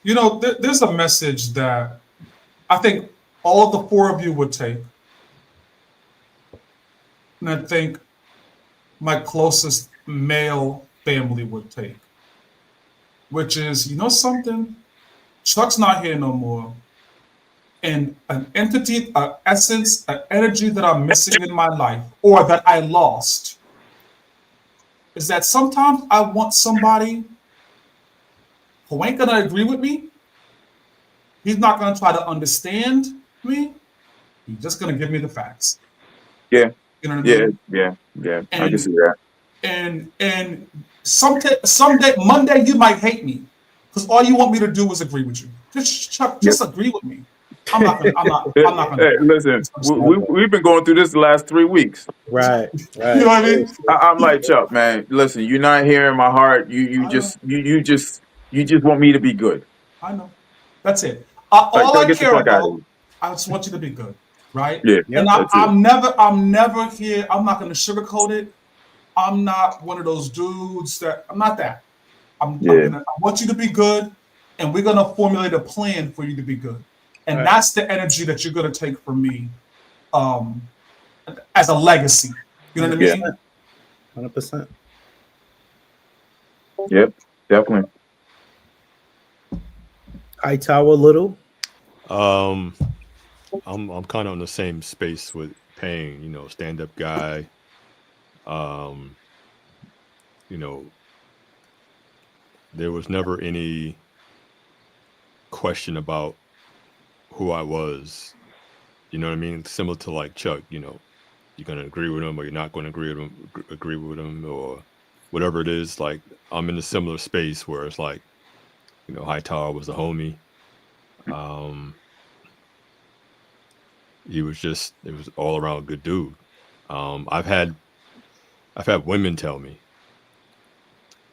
S1: You know, there's a message that I think all the four of you would take. And I think my closest male family would take, which is, you know something? Chuck's not here no more. And an entity, an essence, an energy that I'm missing in my life or that I lost is that sometimes I want somebody who ain't gonna agree with me. He's not gonna try to understand me. He's just gonna give me the facts.
S2: Yeah.
S1: You know what I
S2: Yeah.
S1: mean?
S2: Yeah. I can see
S1: And
S2: that.
S1: and someday Monday you might hate me because all you want me to do is agree with you. Just agree with me. I'm not gonna
S2: Hey,
S1: do
S2: listen, we've been going through this the last 3 weeks.
S4: Right.
S1: You know what I mean?
S2: I'm like, Chuck, man, listen, you're not hearing my heart. You
S1: I know.
S2: just want me to be good.
S1: I know. That's it.
S2: Like,
S1: All I
S2: get the
S1: care
S2: fuck out of
S1: about,
S2: here.
S1: I just want you to be good, right?
S2: Yeah,
S1: And
S2: that's it.
S1: I'm never here. I'm not gonna sugarcoat it. I'm not one of those dudes that I'm not that. I want you to be good, and we're gonna formulate a plan for you to be good. And that's the energy that you're gonna take from me, um, as a legacy. You know what I mean?
S4: 100%.
S2: Yep, definitely.
S4: High Tower Little.
S7: I'm kind of on the same space with Payne, you know, stand-up guy. You know, there was never any question about who I was. You know what I mean? Similar to like Chuck, you know, you're gonna agree with him or you're not gonna agree with him or whatever it is. Like I'm in a similar space where it's like, you know, Hightower was a homie. It was all around good dude. I've had women tell me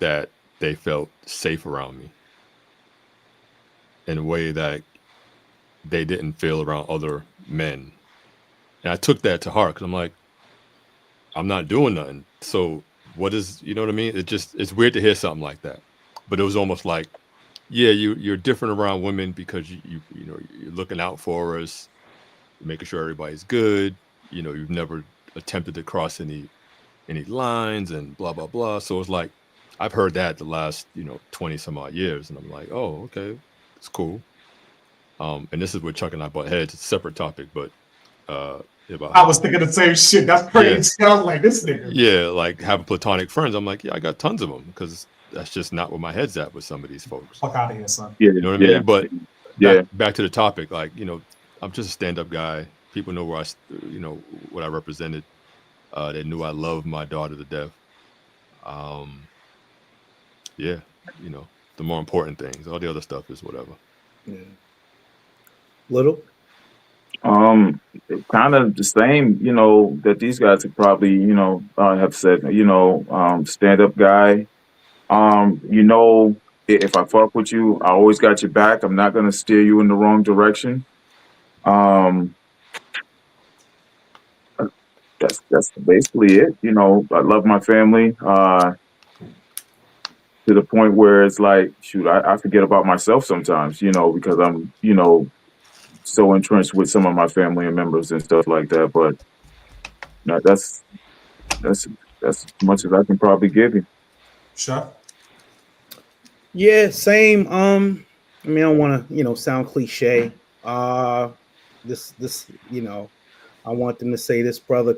S7: that they felt safe around me in a way that they didn't feel around other men. And I took that to heart because I'm like, I'm not doing nothing. So what is, you know what I mean? It's weird to hear something like that. But it was almost like, yeah, you're different around women because you know, you're looking out for us, making sure everybody's good. You know, you've never attempted to cross any lines and blah blah blah. So it's like I've heard that the last 20 some odd years, and I'm like, oh, okay, it's cool. And this is where Chuck and I butt heads. It's a separate topic, but about
S1: I was thinking the same shit. That's crazy.
S7: Yeah.
S1: I was like, this nigga.
S7: Yeah, like having platonic friends. I'm like, yeah, I got tons of them because that's just not where my head's at with some of these folks.
S1: Fuck out of here, son.
S2: Yeah,
S7: You know what I mean? But
S2: yeah,
S7: back to the topic, like, I'm just a stand-up guy. People know what I represented. They knew I loved my daughter to death. Yeah, the more important things. All the other stuff is whatever.
S4: Yeah. Little.
S2: kind of the same, that these guys have probably, have said, stand-up guy. If I fuck with you, I always got your back. I'm not gonna steer you in the wrong direction. That's basically it. I love my family to the point where it's like, shoot, I forget about myself sometimes, because I'm, so entrenched with some of my family and members and stuff like that. But that's as much as I can probably give you.
S1: Chef.
S4: Yeah, same. I mean, I don't want to, sound cliche. This, I want them to say this brother,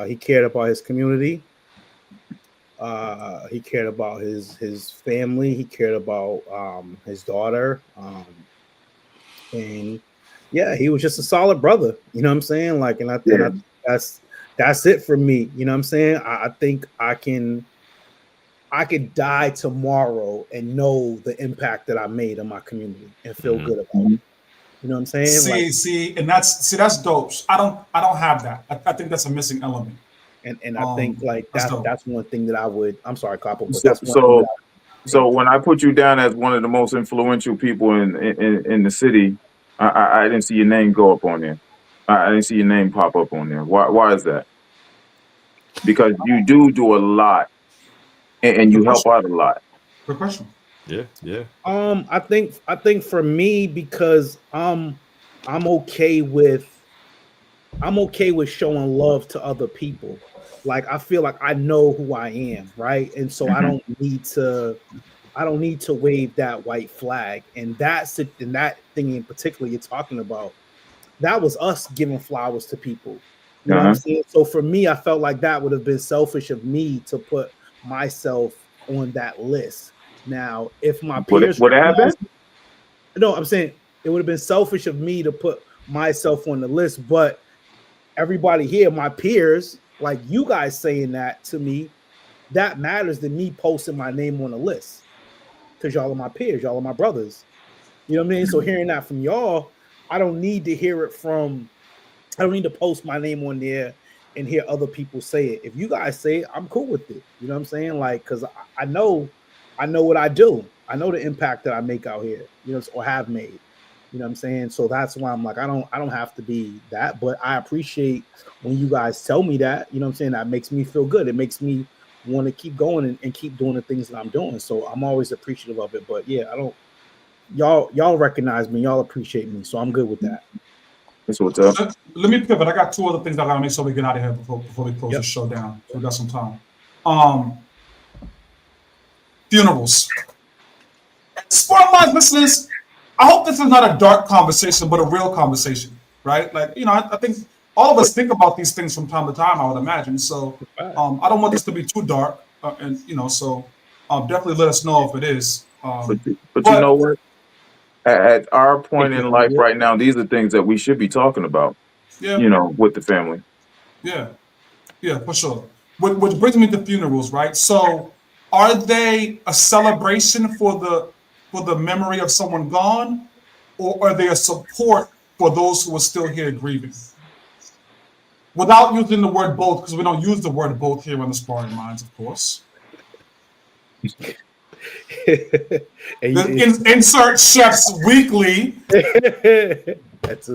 S4: he cared about his community. He cared about his family. He cared about his daughter. And yeah, he was just a solid brother. You know what I'm saying? Like, and I that's it for me. You know what I'm saying? I think I could die tomorrow and know the impact that I made on my community and feel good about it. You know what I'm saying? Like,
S1: And that's dope. I don't have that. I think that's a missing element.
S4: and I think like
S1: that's dope.
S4: that's one thing that I would. I'm sorry, Copper, but
S2: So,
S4: that's one thing.
S2: so when I put you down as one of the most influential people in the city, I didn't see your name go up on there. I didn't see your name pop up on there. Why is that? Because you do a lot, and you help out a lot.
S1: Good question.
S7: Yeah.
S4: I think for me, because I'm okay with showing love to other people. Like, I feel like I know who I am, right? And so I don't need to wave that white flag. And that's it. And that thing in particular you're talking about, that was us giving flowers to people. You know what I'm saying? So for me, I felt like that would have been selfish of me to put myself on that list. Now, if my peers
S2: What happened?
S4: no, I'm saying it would have been selfish of me to put myself on the list, but everybody here, my peers, like you guys saying that to me, that matters than me posting my name on the list. Because y'all are my peers, y'all are my brothers. You know what I mean? So hearing that from y'all, I don't need to hear it from, I don't need to post my name on there and hear other people say it. If you guys say it, I'm cool with it. You know what I'm saying? Like, because I know what I do. I know the impact that I make out here, you know, or have made. You know what I'm saying? So that's why I'm like, I don't have to be that, but I appreciate when you guys tell me that. You know what I'm saying? That makes me feel good. It makes me want to keep going and keep doing the things that I'm doing. So I'm always appreciative of it. But yeah, I don't. Y'all recognize me. Y'all appreciate me. So I'm good with that.
S2: That's what's up.
S1: Let me pivot. I got two other things I gotta make sure we get out of here before we close the show down. So we got some time. Funerals. Sparring Minds listeners, I hope this is not a dark conversation, but a real conversation, right? Like, you know, I think all of us think about these things from time to time, I would imagine. So I don't want this to be too dark. And, you know, so definitely let us know if it is.
S2: But you know what? At our point in life right now, these are things that we should be talking about, you know, with the family.
S1: Yeah, for sure. Which brings me to funerals, right? So are they a celebration for the memory of someone gone, or are they a support for those who are still here grieving? Without using the word both, because we don't use the word both here on the Sparring Minds, of course. Insert Chef's Weekly.
S4: That's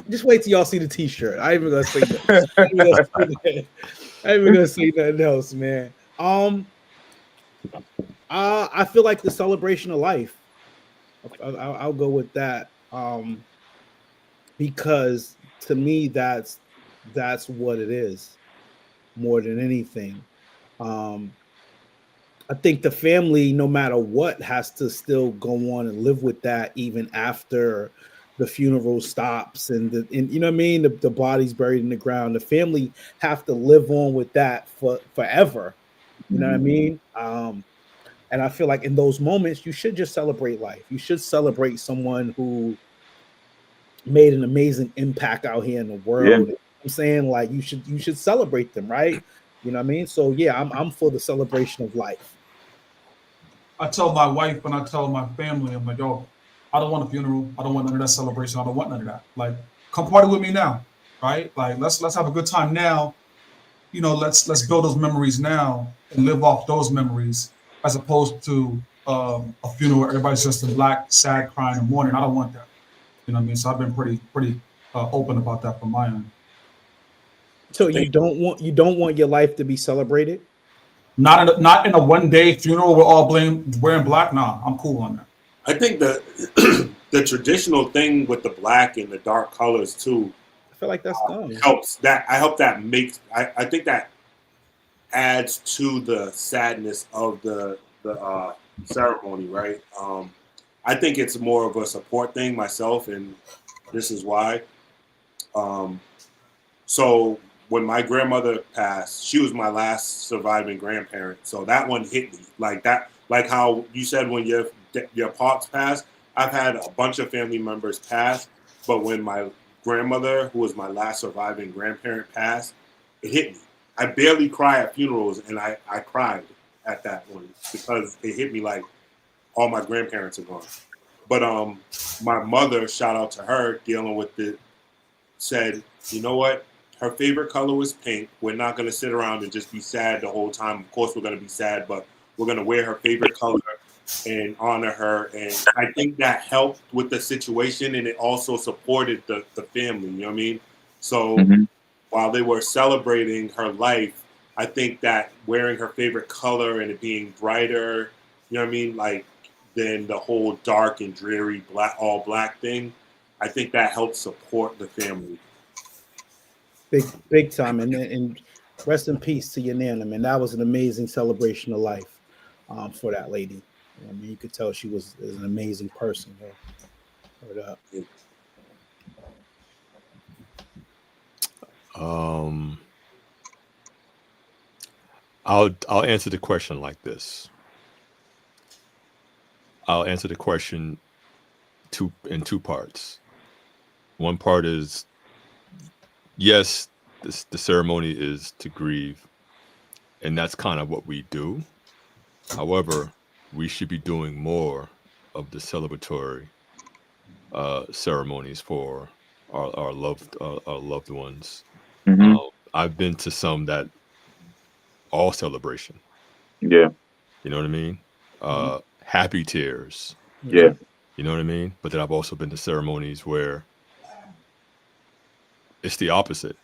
S4: just wait till y'all see the T-shirt. I ain't even gonna say that. I ain't even gonna say nothing else, man. I feel like the celebration of life. I'll go with that. Because to me, that's what it is more than anything. I think the family, no matter what, has to still go on and live with that even after the funeral stops and you know what I mean, the body's buried in the ground. The family have to live on with that forever. You know what I mean? And I feel like in those moments, you should just celebrate life. You should celebrate someone who made an amazing impact out here in the world.
S2: Yeah.
S4: You know I'm saying, like, you should celebrate them, right? You know what I mean? So yeah, I'm for the celebration of life.
S1: I tell my wife and I tell my family, I'm like, yo, I don't want a funeral. I don't want none of that celebration. I don't want none of that. Like, come party with me now, right? Like, let's have a good time now. You know, let's build those memories now and live off those memories, as opposed to a funeral where everybody's just in black, sad, crying, and mourning. I don't want that. You know what I mean? So I've been pretty open about that from my end.
S4: So you don't want your life to be celebrated?
S1: Not in a one-day funeral. We're all wearing black. Nah, I'm cool on that.
S3: I think the the traditional thing with the black and the dark colors too.
S4: I feel like that's gone.
S3: Helps that. I hope that makes. I think that adds to the sadness of the ceremony, right? I think it's more of a support thing myself, and this is why. So when my grandmother passed, she was my last surviving grandparent. So that one hit me like that, like how you said when your pops passed. I've had a bunch of family members pass, but when my grandmother, who was my last surviving grandparent, passed, it hit me. I barely cry at funerals, and I cried at that one because it hit me like all my grandparents are gone. But my mother, shout out to her, dealing with it, said, you know what? Her favorite color was pink. We're not going to sit around and just be sad the whole time. Of course, we're going to be sad, but we're going to wear her favorite color and honor her. And I think that helped with the situation, and it also supported the family. You know what I mean? So while they were celebrating her life, I think that wearing her favorite color and it being brighter, you know what I mean, like than the whole dark and dreary all black thing, I think that helped support the family.
S4: Big time, and rest in peace to your nana, man. That was an amazing celebration of life for that lady. I mean, you could tell she was an amazing person. Word up.
S7: I'll answer the question like this. I'll answer the question in two parts. One part is, yes, the ceremony is to grieve, and that's kind of what we do. However, we should be doing more of the celebratory ceremonies for our loved ones. I've been to some that all celebration.
S2: Yeah.
S7: You know what I mean? Happy tears.
S2: Yeah.
S7: You know what I mean? But then I've also been to ceremonies where it's the opposite,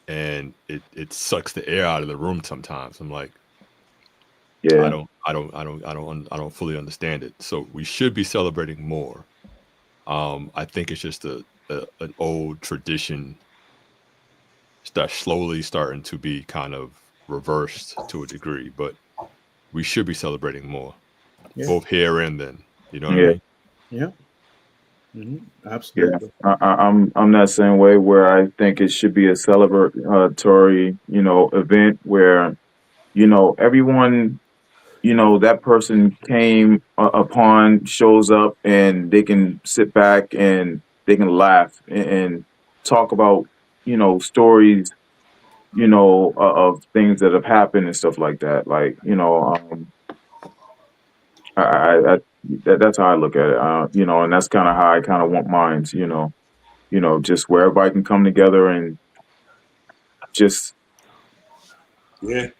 S7: and it sucks the air out of the room sometimes. I'm like,
S2: yeah,
S7: I don't fully understand it. So we should be celebrating more. I think it's just an old tradition that's slowly starting to be kind of reversed to a degree, but we should be celebrating more, both here and then. You know what I mean?
S4: Yeah. Absolutely.
S2: Yeah, I'm that same way, where I think it should be a celebratory, event where, everyone, that person came upon shows up, and they can sit back and they can laugh and talk about, stories, of things that have happened and stuff like that. Like, that's how I look at it. And that's kind of how I kind of want mine. Just where everybody can come together and just have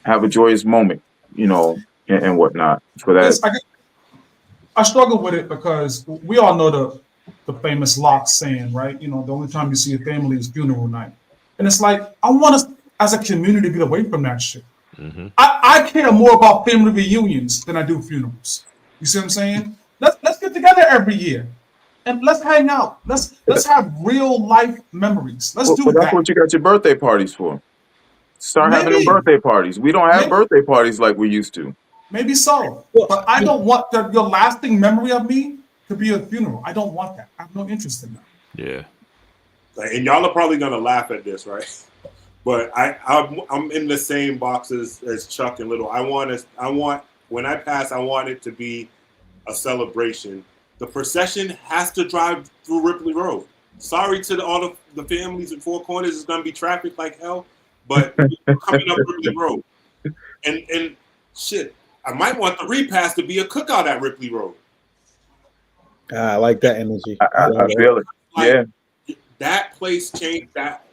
S2: have a joyous moment, and whatnot for that.
S1: I struggle with it because we all know the famous Locke saying, right? The only time you see a family is funeral night, and it's like I want us as a community to get away from that shit. I care more about family reunions than I do funerals. You see what I'm saying? Let's get together every year and let's hang out. Let's have real life memories. Let's do
S2: that's
S1: that.
S2: what you got your birthday parties for. Start having them birthday parties. We don't have birthday parties like we used to.
S1: Maybe so, but I don't want your lasting memory of me to be a funeral. I don't want that. I have no interest in that.
S7: Yeah.
S3: And y'all are probably gonna laugh at this, right? But I'm in the same boxes as Chuck and Little. I want when I pass, I want it to be a celebration. The procession has to drive through Ripley Road. Sorry to all of the families in Four Corners. It's gonna be traffic like hell, but we're coming up Ripley Road, and shit. I might want the repast to be a cookout at Ripley Road.
S4: I like that energy.
S2: I feel it.
S3: Like, that place changed that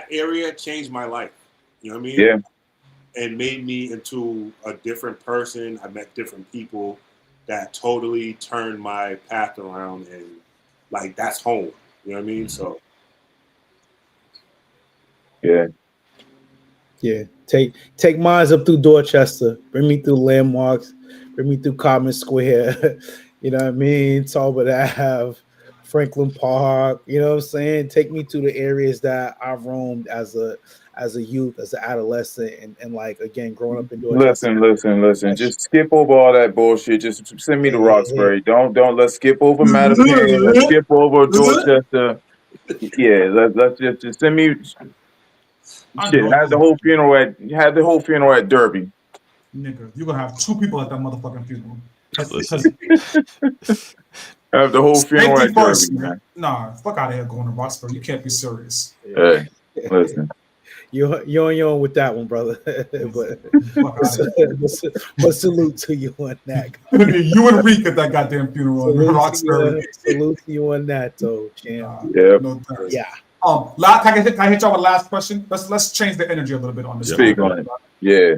S3: area changed my life. You know what I mean?
S2: Yeah.
S3: And made me into a different person. I met different people that totally turned my path around, and like that's home. You know what I mean? So
S4: yeah. Take mines up through Dorchester. Bring me through Landmarks. Bring me through Common Square. You know what I mean? Talbot Ave, Franklin Park. You know what I'm saying? Take me to the areas that I've roamed as a youth, as an adolescent, and like again growing up in Dorchester.
S2: Listen. Just skip over all that bullshit. Just send me to Roxbury. Don't let's skip over Mattapan. Let's skip over Dorchester. Yeah, let's just send me. Shit, had the whole funeral at Derby.
S1: Nigga, you're gonna have 2 people at that motherfucking funeral.
S7: Listen.
S2: I have the whole funeral
S1: Safety
S2: at
S1: first,
S2: Derby, man.
S1: Nah, fuck out of here going to Roxbury. You can't be serious.
S2: Hey, listen.
S4: You're on your own with that one, brother. but salute to you on that.
S1: You and Reek at that goddamn funeral in Roxbury.
S4: Salute to you on that, though, champ.
S2: Yeah.
S1: No thanks.
S4: Yeah.
S1: Can I hit y'all with the last question? Let's change the energy a little bit on this.
S2: Speak on it. Yeah.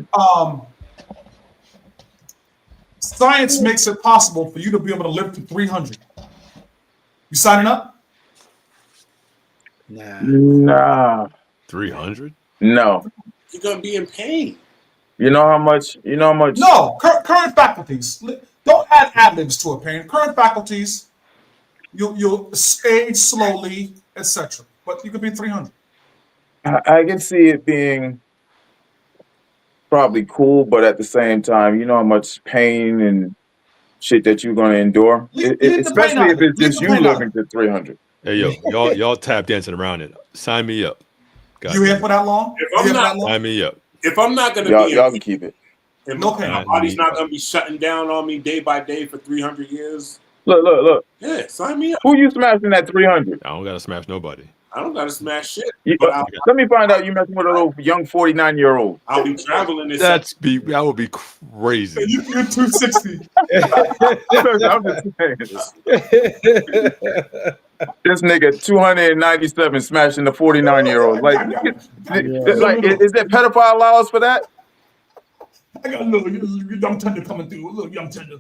S1: Science makes it possible for you to be able to live to 300. You signing up?
S2: Nah.
S7: 300?
S2: No.
S3: You're gonna be in pain.
S2: You know how much?
S1: No. Current faculties. Don't add ad-libs to it, pain. Current faculties. You'll age slowly, etc. But you could be 300.
S2: I can see it being probably cool, but at the same time, you know how much pain and shit that you're going to endure, especially if it's just you living to 300.
S7: Hey, yo, y'all tap dancing around it. Sign me up.
S1: You here for that long?
S7: Sign me up.
S3: If I'm not going to be,
S2: y'all can keep it.
S3: And my body's not going to be shutting down on me day by day for 300 years.
S2: Look.
S3: Yeah, sign me up.
S2: Who you smashing at 300?
S7: I don't got to smash nobody.
S3: I don't got to smash shit.
S2: Let me find out you messing with a little young 49-year-old.
S3: I'll be traveling this.
S7: That would be crazy.
S1: You're 260.
S2: I'm just saying. This nigga 297 smashing the 49-year-old. Like, is there pedophile laws for that?
S1: I got a little young tender coming through. A little young tender.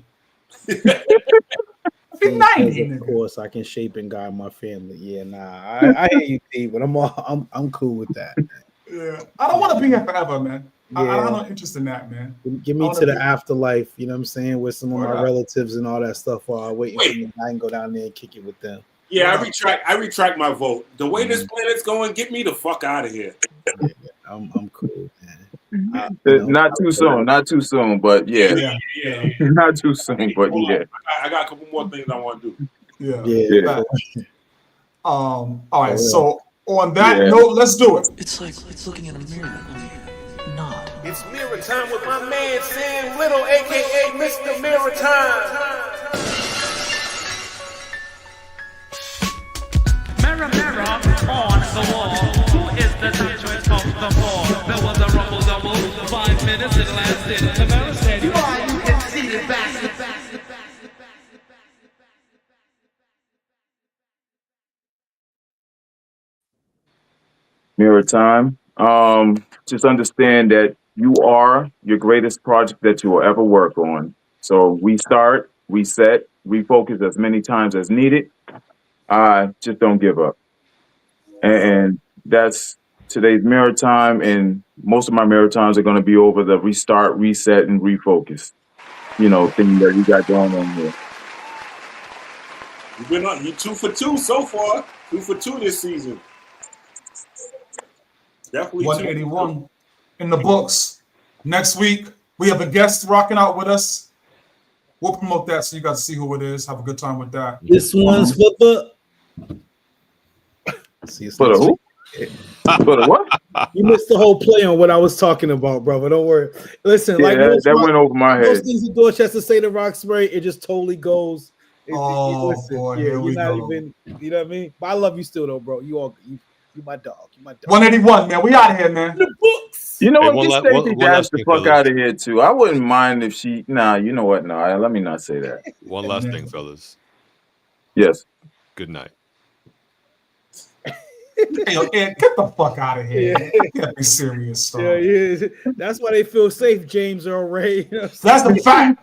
S4: Of course, I can shape and guide my family. Yeah, I hear you, T, but I'm cool with that.
S1: Yeah, I don't want to be here forever, man.
S4: Yeah.
S1: I don't have no interest in that, man.
S4: Give me to the afterlife. You know what I'm saying? With some of my relatives and all that stuff while waiting for me. I can go down there and kick it with them.
S3: Yeah, I retract my vote. The way this planet's going, get me the fuck out of here.
S4: Yeah, I'm cool, man.
S2: Not too soon, but yeah. Not too soon, but yeah.
S3: I got a couple more things I want to do.
S1: Yeah. All right. So on that note, let's do it.
S5: It's looking in a mirror. Not.
S8: It's mirror time with my man Sam Little, aka Mr. Mirror Time.
S9: Mirror, mirror on the wall. Who is the top choice of the four? There was a rumble double. 5 minutes it lasted. The mirror said, "You are you can see the back."
S2: Mirror time. Just understand that you are your greatest project that you will ever work on. So we start, reset, refocus as many times as needed. Just don't give up. And that's today's mirror time. And most of my mirror times are going to be over the restart, reset, and refocus. Thing that you got going on here.
S3: You 2 for 2 so far. 2 for 2 this season. Definitely
S1: 181 in the books. Next week, we have a guest rocking out with us. We'll promote that so you guys see who it is. Have a good time with that.
S4: This one's for the...
S2: For the who? For the what?
S4: You missed the whole play on what I was talking about, brother. Don't worry. Listen,
S2: that went over my head.
S4: Those things that Dorchester say to Roxbury, it just totally goes.
S1: Boy, here we go.
S4: Even, you know what I mean? But I love you still, though, bro. You my dog. You my dog.
S1: 181, man. We out of here, man.
S4: The books.
S2: You know what? Get Stacey Dash the fuck out of here too. I wouldn't mind if she. Nah, you know what? No, let me not say that.
S7: One last thing, fellas.
S2: Yes.
S7: Good night.
S1: Hey, Ed, get the fuck out of here. You can't be serious, son.
S4: Yeah. That's why they feel safe, James Earl Ray.
S1: That's the fact.